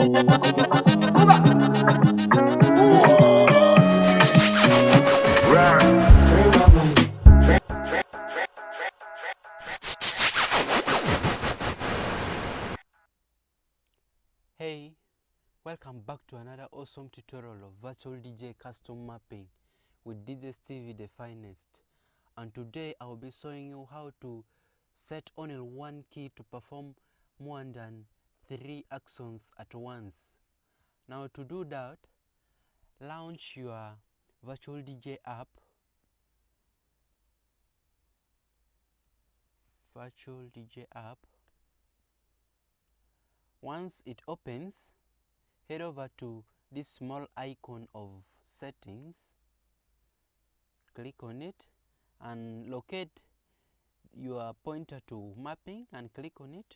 Hey, welcome back to another awesome tutorial of virtual DJ custom mapping with DJ Stevie the finest. And today I will be showing you how to set only one key to perform more than 3 actions at once. Now to do that, launch your virtual DJ app. Once it opens, head over to this small icon of settings, click on it and locate your pointer to mapping and click on it.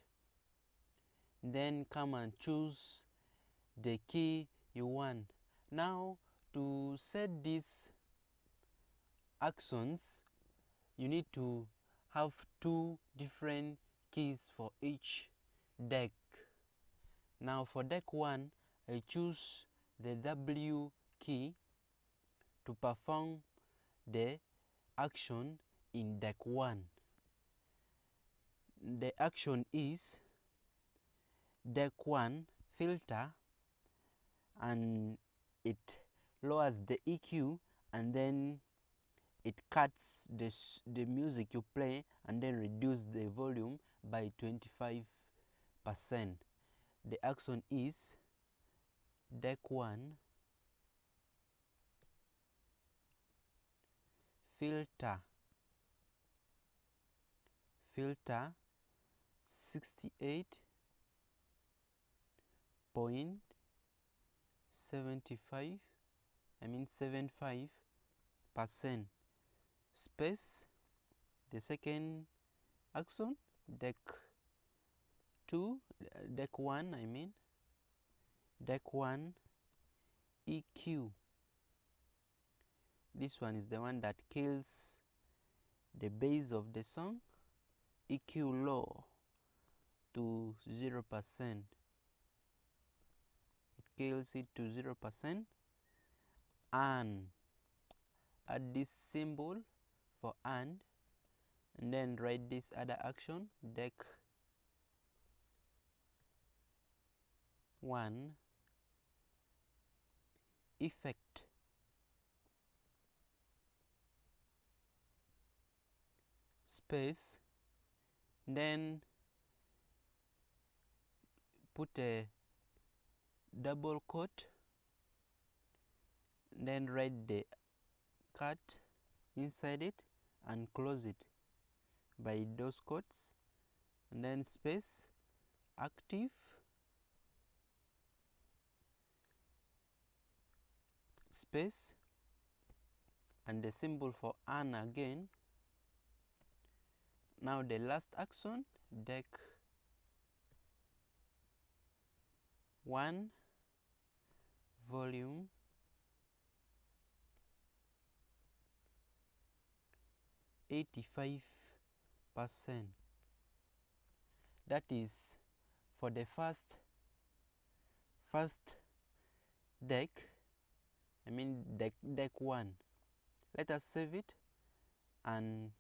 Then come and choose the key you want. Now to set these actions, you need to have 2 different keys for each deck. Now for deck 1, I choose the W key to perform the action in deck 1. The action is deck 1 filter, and it lowers the EQ and then it cuts the music you play and then reduce the volume by 25%. The action is deck 1 filter 75% space. The second action, deck 1 EQ. This one is the one that kills the bass of the song. EQ low to 0%. It kills it to 0%. And add this symbol for and then write this other action, deck 1 effect space, then put a double quote, then write the cut inside it and close it by those quotes, and then space active space and the symbol for an again. Now the last action, deck 1 volume 85%. That is for the first deck, deck 1. Let us save it and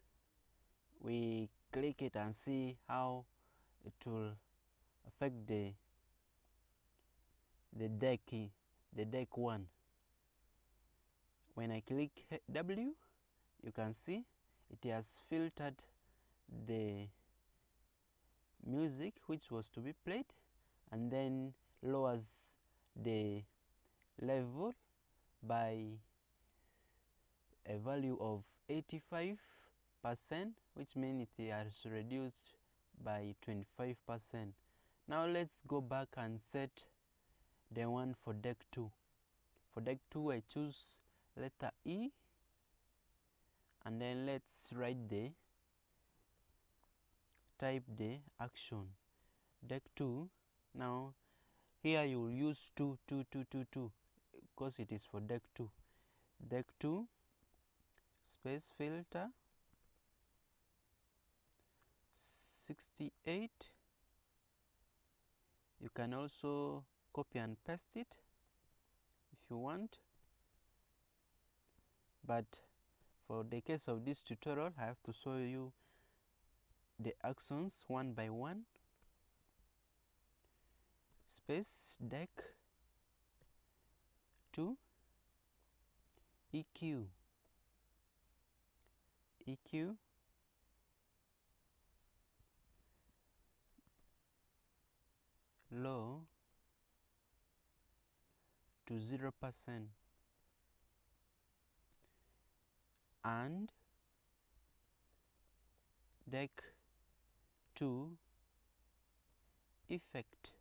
we click it and see how it will affect the deck 1. When I click W, you can see it has filtered the music which was to be played and then lowers the level by a value of 85%, which means it has reduced by 25%. Now let's go back and set the one for deck 2. For deck 2, I choose letter E, and then let's type the action, deck 2. Now here you will use 2 because it is for deck 2. Deck 2 space filter 68. You can also copy and paste it if you want, but for the case of this tutorial I have to show you the actions one by one. Space deck 2 EQ low to 0% and deck 2 effect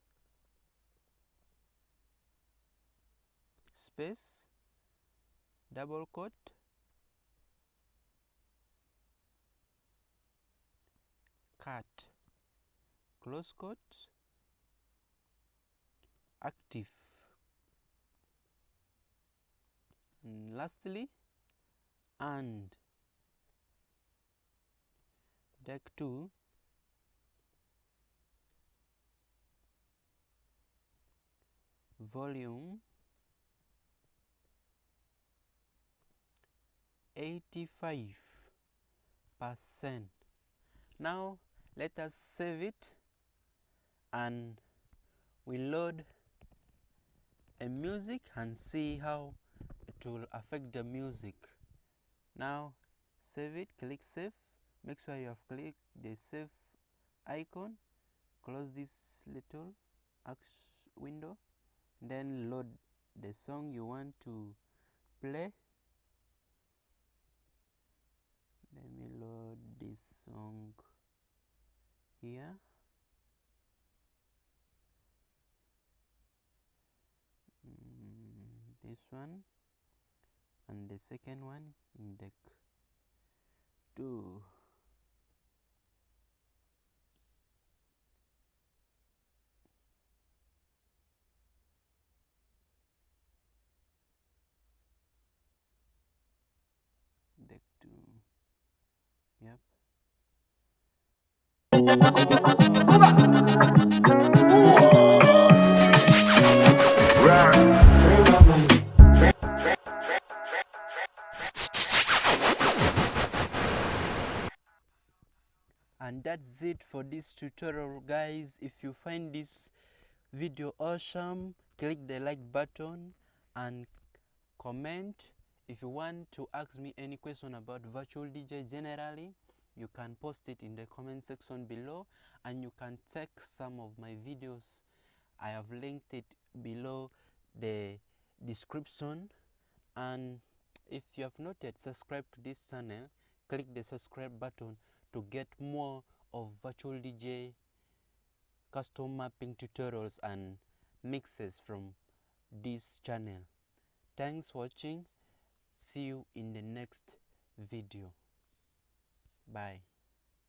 space double quote cut close quote active, and lastly and deck 2 volume 85%. Now let us save it and we load a music and see how it will affect the music. Now save it, click save, make sure you have clicked the save icon, close this little window, then load the song you want to play. Let me load this song here. This one and the second one in deck 2. Deck 2. Yep. And that's it for this tutorial, guys. If you find this video awesome, click the like button and comment. If you want to ask me any question about virtual DJ generally, you can post it in the comment section below, and you can check some of my videos. I have linked it below the description. And if you have not yet subscribed to this channel, click the subscribe button to get more of virtual DJ custom mapping tutorials and mixes from this channel. Thanks for watching. See you in the next video. Bye.